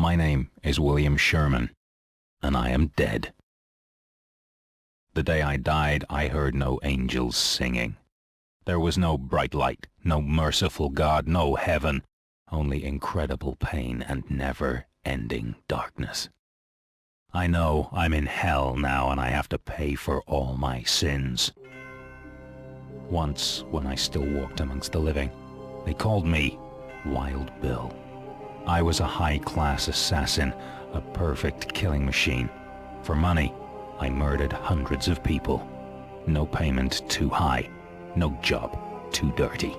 My name is William Sherman, and I am dead. The day I died, I heard no angels singing. There was no bright light, no merciful God, no heaven, only incredible pain and never-ending darkness. I know I'm in hell now, and I have to pay for all my sins. Once, when I still walked amongst the living, they called me Wild Bill. I was a high-class assassin, a perfect killing machine. For money, I murdered hundreds of people. No payment too high, no job too dirty.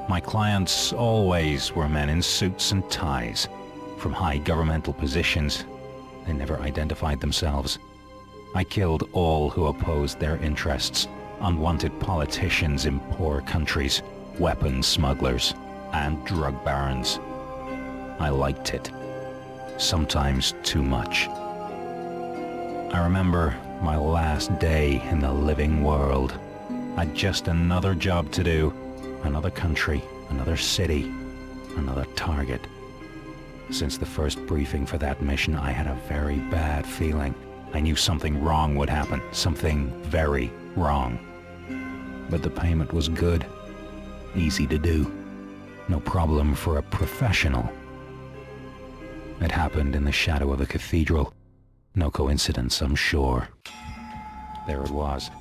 My clients always were men in suits and ties. From high governmental positions, they never identified themselves. I killed all who opposed their interests, unwanted politicians in poor countries, weapons smugglers, and drug barons. I liked it. Sometimes too much. I remember my last day in the living world. I'd just another job to do, another country, another city, another target. Since the first briefing for that mission, I had a very bad feeling. I knew something wrong would happen, something very wrong. But the payment was good, easy to do, no problem for a professional. It happened in the shadow of a cathedral. No coincidence, I'm sure. There it was,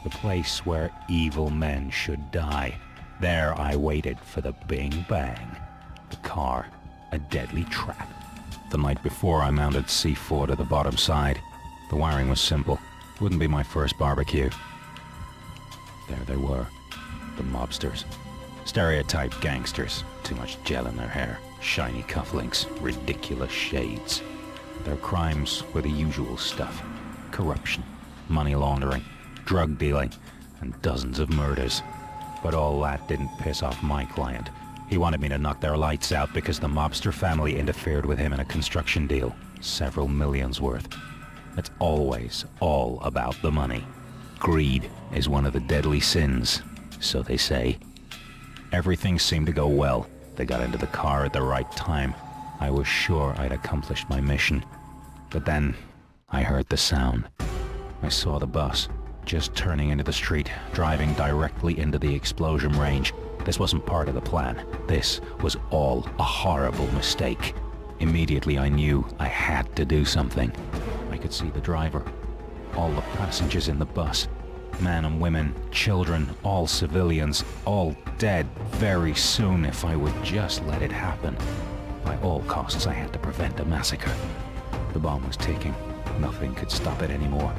the place where evil men should die. There I waited for the bing bang. The car, a deadly trap. The night before, I mounted C4 to the bottom side. The wiring was simple. Wouldn't be my first barbecue. There they were, the mobsters. Stereotyped gangsters, too much gel in their hair, shiny cufflinks, ridiculous shades. Their crimes were the usual stuff. Corruption, money laundering, drug dealing, and dozens of murders. But all that didn't piss off my client. He wanted me to knock their lights out because the mobster family interfered with him in a construction deal. Several millions worth. It's always all about the money. Greed is one of the deadly sins, so they say. Everything seemed to go well. They got into the car at the right time. I was sure I'd accomplished my mission. But then, I heard the sound. I saw the bus, just turning into the street, driving directly into the explosion range. This wasn't part of the plan. This was all a horrible mistake. Immediately I knew I had to do something. I could see the driver, all the passengers in the bus, men and women, children, all civilians, all dead very soon if I would just let it happen. By all costs, I had to prevent a massacre. The bomb was ticking. Nothing could stop it anymore.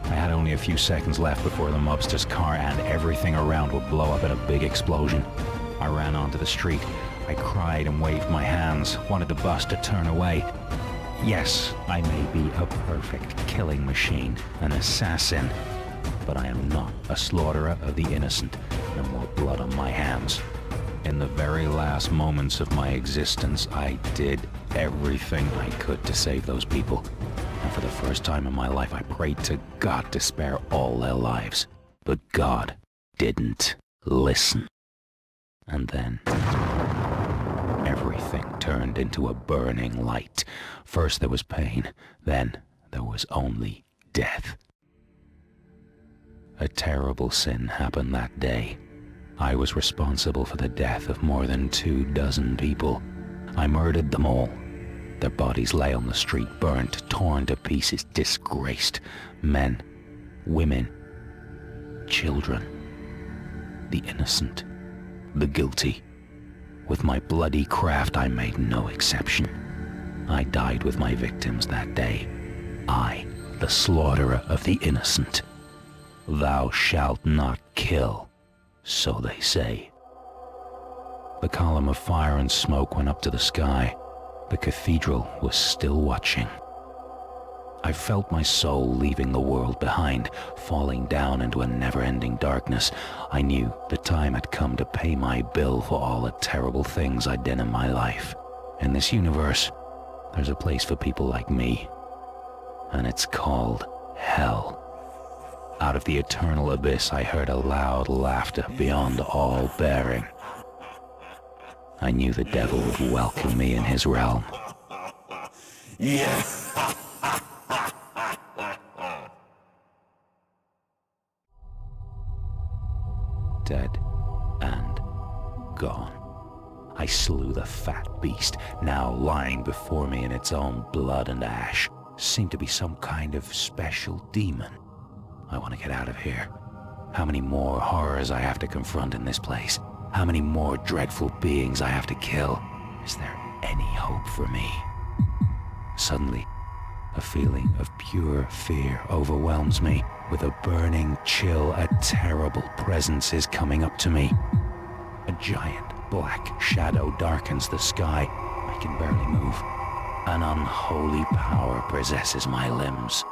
I had only a few seconds left before the mobster's car and everything around would blow up in a big explosion. I ran onto the street. I cried and waved my hands, wanted the bus to turn away. Yes, I may be a perfect killing machine, an assassin, but I am not a slaughterer of the innocent. No more blood on my hands. In the very last moments of my existence, I did everything I could to save those people. And for the first time in my life, I prayed to God to spare all their lives. But God didn't listen. And then everything turned into a burning light. First there was pain, then there was only death. A terrible sin happened that day. I was responsible for the death of more than 24 people. I murdered them all. Their bodies lay on the street, burnt, torn to pieces, disgraced. Men, women, children. The innocent, the guilty. With my bloody craft, I made no exception. I died with my victims that day. I, the slaughterer of the innocent. Thou shalt not kill, so they say. The column of fire and smoke went up to the sky. The cathedral was still watching. I felt my soul leaving the world behind, falling down into a never-ending darkness. I knew the time had come to pay my bill for all the terrible things I'd done in my life. In this universe, there's a place for people like me, and it's called hell. Out of the eternal abyss, I heard a loud laughter beyond all bearing. I knew the devil would welcome me in his realm. Yeah. Dead and gone. I slew the fat beast, now lying before me in its own blood and ash. Seemed to be some kind of special demon. I want to get out of here. How many more horrors I have to confront in this place? How many more dreadful beings I have to kill? Is there any hope for me? Suddenly, a feeling of pure fear overwhelms me. With a burning chill, a terrible presence is coming up to me. A giant black shadow darkens the sky. I can barely move. An unholy power possesses my limbs.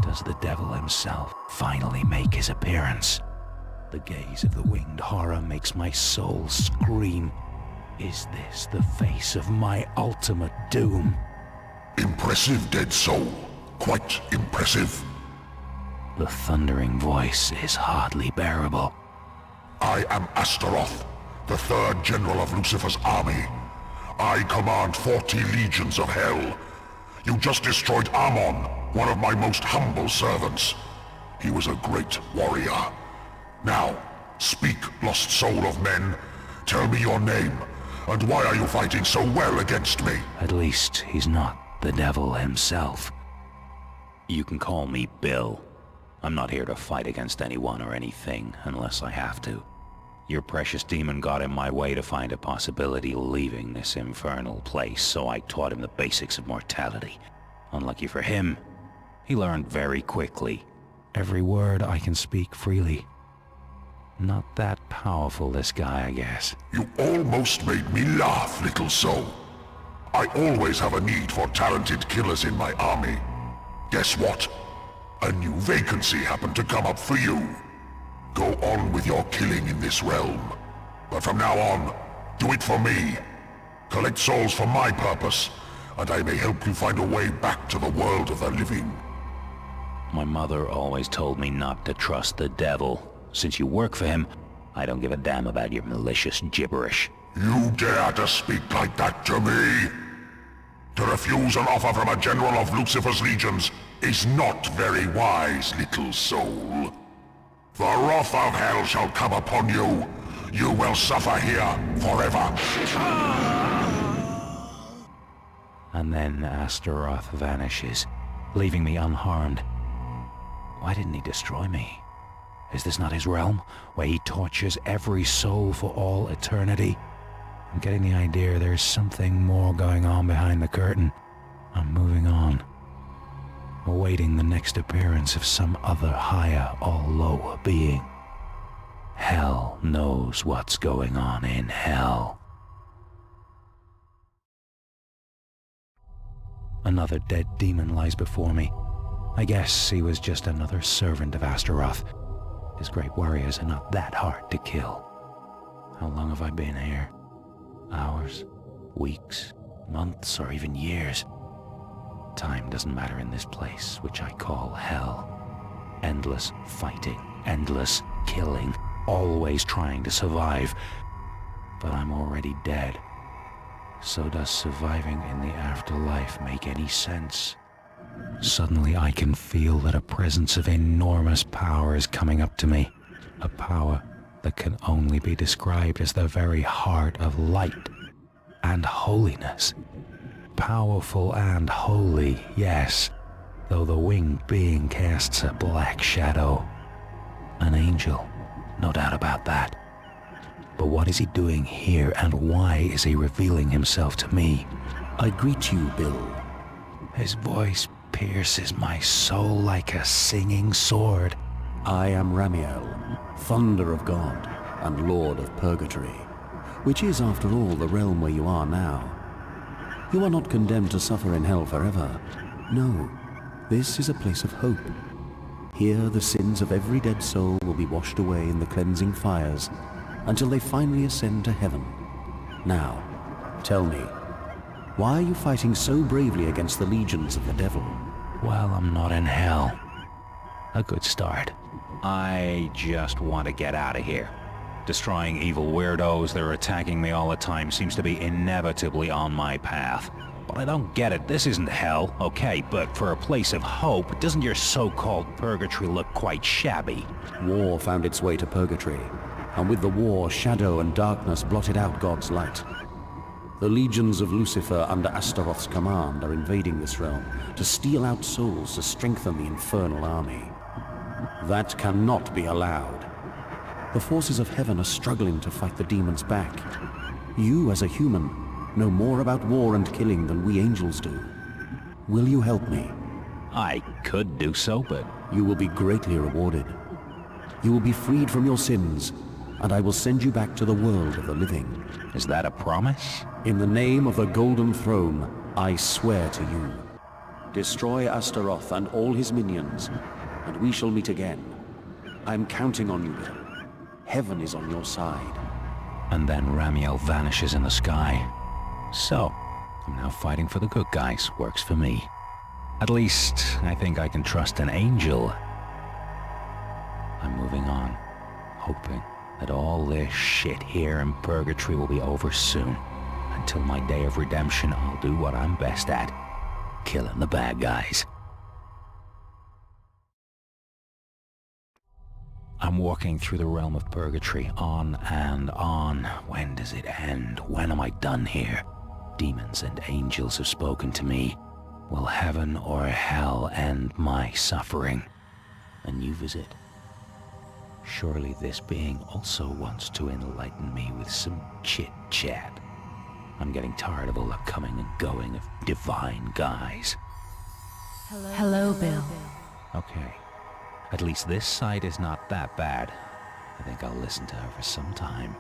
Does the devil himself finally make his appearance? The gaze of the winged horror makes my soul scream. Is this the face of my ultimate doom? Impressive, dead soul. Quite impressive. The thundering voice is hardly bearable. I am Astaroth, the third general of Lucifer's army. I command 40 legions of hell. You just destroyed Ammon, one of my most humble servants. He was a great warrior. Now, speak, lost soul of men. Tell me your name, and why are you fighting so well against me? At least he's not the devil himself. You can call me Bill. I'm not here to fight against anyone or anything unless I have to. Your precious demon got in my way to find a possibility of leaving this infernal place, so I taught him the basics of mortality. Unlucky for him, he learned very quickly. Every word I can speak freely. Not that powerful, this guy, I guess. You almost made me laugh, little soul. I always have a need for talented killers in my army. Guess what? A new vacancy happened to come up for you. Go on with your killing in this realm. But from now on, do it for me. Collect souls for my purpose, and I may help you find a way back to the world of the living. My mother always told me not to trust the devil. Since you work for him, I don't give a damn about your malicious gibberish. You dare to speak like that to me? To refuse an offer from a general of Lucifer's legions is not very wise, little soul. The wrath of hell shall come upon you. You will suffer here forever. And then Astaroth vanishes, leaving me unharmed. Why didn't he destroy me? Is this not his realm, where he tortures every soul for all eternity? I'm getting the idea there's something more going on behind the curtain. I'm moving on, awaiting the next appearance of some other higher or lower being. Hell knows what's going on in hell. Another dead demon lies before me. I guess he was just another servant of Astaroth. His great warriors are not that hard to kill. How long have I been here? Hours? Weeks? Months? Or even years? Time doesn't matter in this place, which I call hell. Endless fighting, endless killing, always trying to survive. But I'm already dead. So does surviving in the afterlife make any sense? Suddenly I can feel that a presence of enormous power is coming up to me. A power that can only be described as the very heart of light and holiness. Powerful and holy, yes, though the winged being casts a black shadow. An angel, no doubt about that. But what is he doing here, and why is he revealing himself to me? I greet you, Bill. His voice pierces my soul like a singing sword. I am Ramiel, Thunder of God and Lord of Purgatory, which is, after all, the realm where you are now. You are not condemned to suffer in hell forever. No, this is a place of hope. Here the sins of every dead soul will be washed away in the cleansing fires until they finally ascend to heaven. Now, tell me, why are you fighting so bravely against the legions of the devil? Well, I'm not in hell. A good start. I just want to get out of here. Destroying evil weirdos that are attacking me all the time seems to be inevitably on my path. But I don't get it. This isn't hell, okay, but for a place of hope, doesn't your so-called purgatory look quite shabby? War found its way to purgatory, and with the war, shadow and darkness blotted out God's light. The legions of Lucifer under Astaroth's command are invading this realm to steal out souls to strengthen the infernal army. That cannot be allowed. The forces of heaven are struggling to fight the demons back. You, as a human, know more about war and killing than we angels do. Will you help me? I could do so, but... You will be greatly rewarded. You will be freed from your sins, and I will send you back to the world of the living. Is that a promise? In the name of the Golden Throne, I swear to you. Destroy Astaroth and all his minions, and we shall meet again. I am counting on you, Bill. Heaven is on your side. And then Ramiel vanishes in the sky. So, I'm now fighting for the good guys. Works for me. At least, I think I can trust an angel. I'm moving on, hoping that all this shit here in purgatory will be over soon. Until my day of redemption, I'll do what I'm best at. Killing the bad guys. I'm walking through the realm of purgatory, on and on. When does it end? When am I done here? Demons and angels have spoken to me. Will heaven or hell end my suffering? A new visit. Surely this being also wants to enlighten me with some chit-chat. I'm getting tired of all the coming and going of divine guys. Hello, Bill. Okay. At least this side is not that bad. I think I'll listen to her for some time.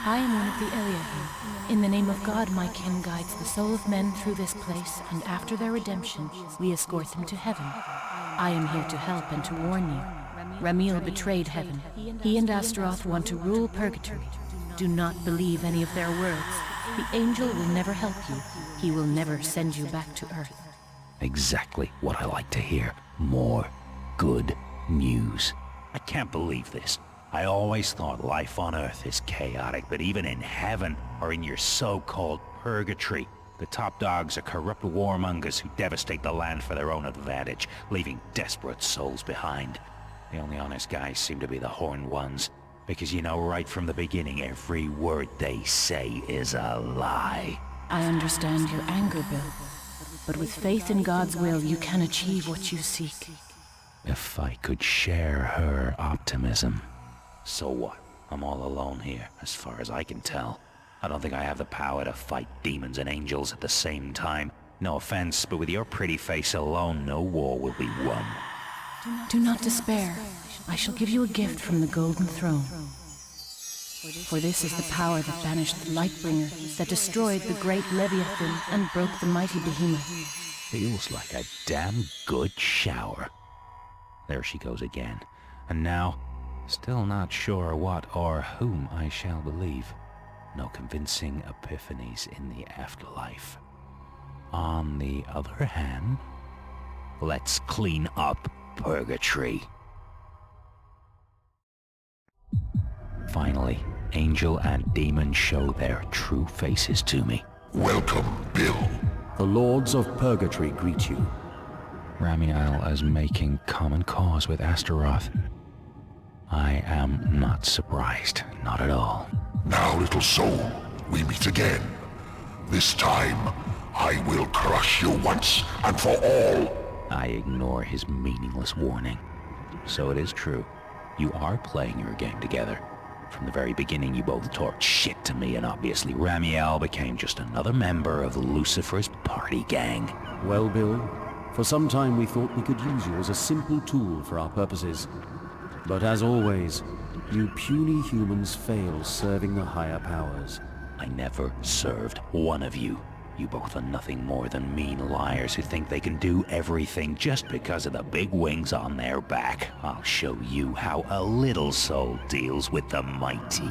I am one of the Eliahim. In the name of God, my kin guides the soul of men through this place, and after their redemption, we escort them to heaven. I am here to help and to warn you. Ramiel betrayed heaven. He and Astaroth want to rule purgatory. Do not believe any of their words. The angel will never help you. He will never send you back to Earth. Exactly what I like to hear. More good news. I can't believe this. I always thought life on Earth is chaotic, but even in heaven, or in your so-called purgatory, the top dogs are corrupt warmongers who devastate the land for their own advantage, leaving desperate souls behind. The only honest guys seem to be the horned ones, because you know right from the beginning every word they say is a lie. I understand your anger, Bill, but with faith in God's will, you can achieve what you seek. If I could share her optimism. So what? I'm all alone here, as far as I can tell. I don't think I have the power to fight demons and angels at the same time. No offense, but with your pretty face alone, no war will be won. Do not despair. I shall give you a gift from the Golden Throne. For this is the power that banished the Lightbringer, that destroyed the great Leviathan and broke the mighty Behemoth. Feels like a damn good shower. There she goes again. And now, still not sure what or whom I shall believe. No convincing epiphanies in the afterlife. On the other hand, let's clean up purgatory. Finally, angel and demon show their true faces to me. Welcome, Bill. The lords of purgatory greet you. Ramiel is making common cause with Astaroth. I am not surprised, not at all. Now, little soul, we meet again. This time, I will crush you once and for all. I ignore his meaningless warning. So it is true. You are playing your game together. From the very beginning, you both talked shit to me, and obviously Ramiel became just another member of Lucifer's party gang. Well, Bill, for some time we thought we could use you as a simple tool for our purposes. But as always, you puny humans fail serving the higher powers. I never served one of you. You both are nothing more than mean liars who think they can do everything just because of the big wings on their back. I'll show you how a little soul deals with the mighty.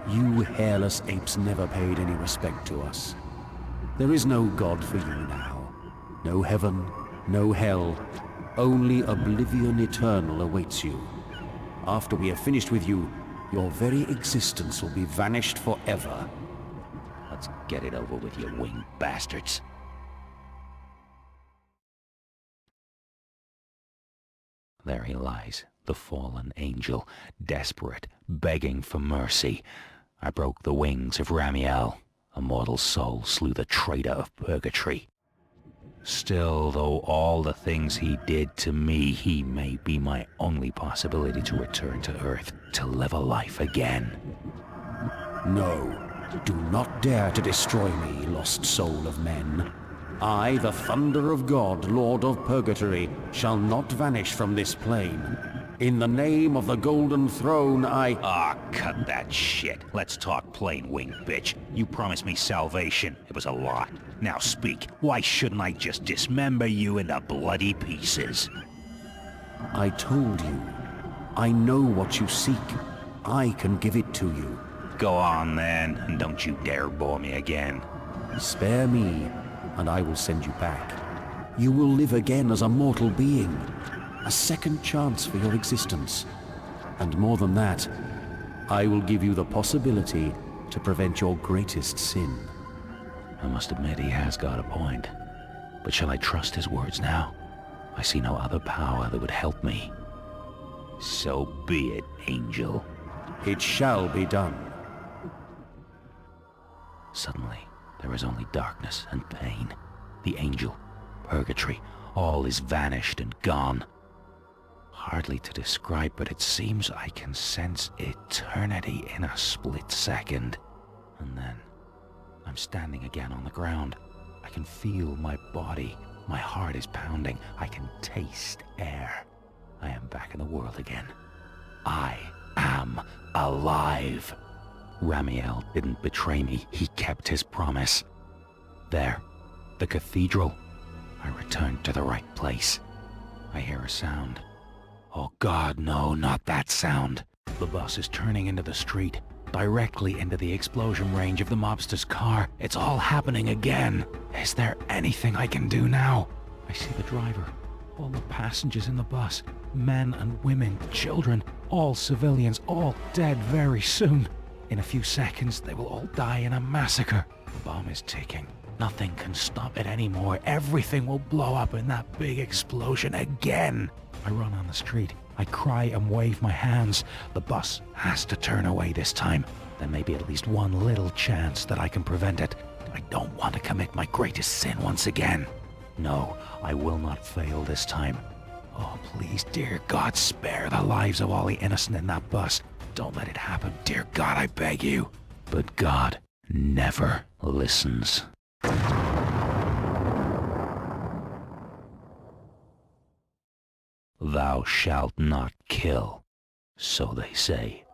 You hairless apes never paid any respect to us. There is no God for you now. No heaven, no hell. Only oblivion eternal awaits you. After we have finished with you, your very existence will be vanished forever. Let's Get it over with, you winged bastards. There he lies, the fallen angel, desperate, begging for mercy. I broke the wings of Ramiel. A mortal soul slew the traitor of purgatory. Still, though all the things he did to me, he may be my only possibility to return to Earth, to live a life again. No, do not dare to destroy me, lost soul of men. I, the Thunder of God, Lord of Purgatory, shall not vanish from this plane. In the name of the Golden Throne, Ah, cut that shit. Let's talk plain, winged bitch. You promised me salvation. It was a lot. Now speak. Why shouldn't I just dismember you into bloody pieces? I told you. I know what you seek. I can give it to you. Go on then, and don't you dare bore me again. Spare me, and I will send you back. You will live again as a mortal being. A second chance for your existence. And more than that, I will give you the possibility to prevent your greatest sin. I must admit he has got a point. But shall I trust his words now? I see no other power that would help me. So be it, angel. It shall be done. Suddenly, there is only darkness and pain. The angel, purgatory, all is vanished and gone. Hardly to describe, but it seems I can sense eternity in a split second. And then, I'm standing again on the ground. I can feel my body. My heart is pounding. I can taste air. I am back in the world again. I am alive. Ramiel didn't betray me. He kept his promise. There, the cathedral. I returned to the right place. I hear a sound. Oh God, no, not that sound. The bus is turning into the street, directly into the explosion range of the mobster's car. It's all happening again. Is there anything I can do now? I see the driver, all the passengers in the bus, men and women, children, all civilians, all dead very soon. In a few seconds, they will all die in a massacre. The bomb is ticking. Nothing can stop it anymore. Everything will blow up in that big explosion again. I run on the street. I cry and wave my hands. The bus has to turn away this time. There may be at least one little chance that I can prevent it. I don't want to commit my greatest sin once again. No, I will not fail this time. Oh, please, dear God, spare the lives of all the innocent in that bus. Don't let it happen, dear God, I beg you. But God never listens. Thou shalt not kill, so they say.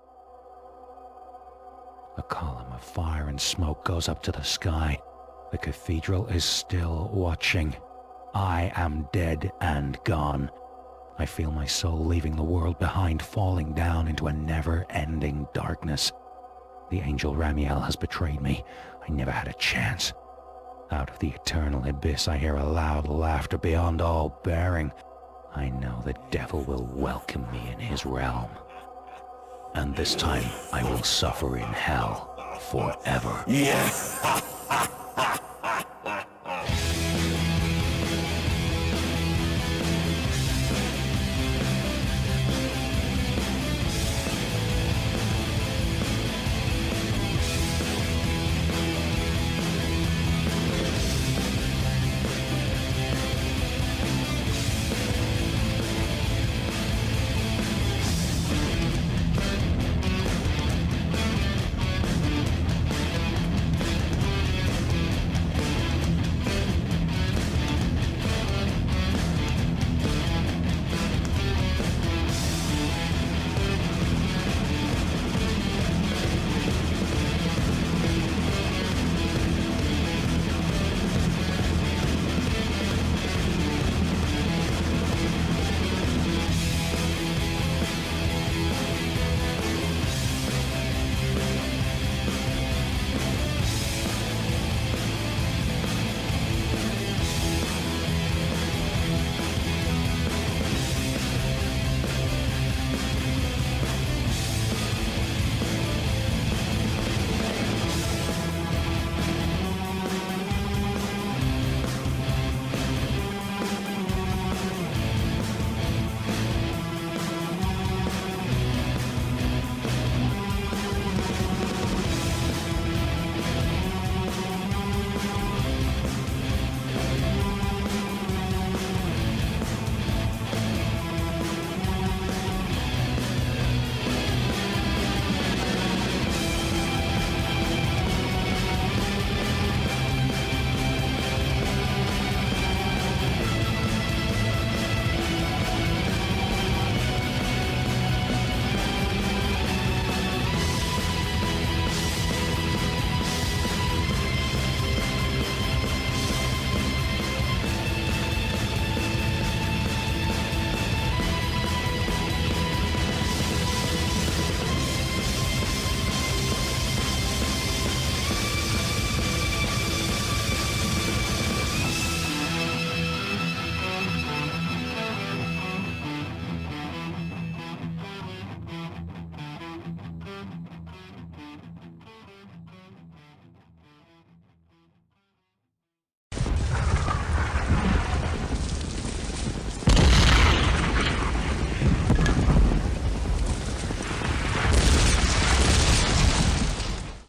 A column of fire and smoke goes up to the sky. The cathedral is still watching. I am dead and gone. I feel my soul leaving the world behind, falling down into a never-ending darkness. The angel Ramiel has betrayed me. I never had a chance. Out of the eternal abyss I hear a loud laughter beyond all bearing. I know the devil will welcome me in his realm. And this time I will suffer in hell forever. Yeah.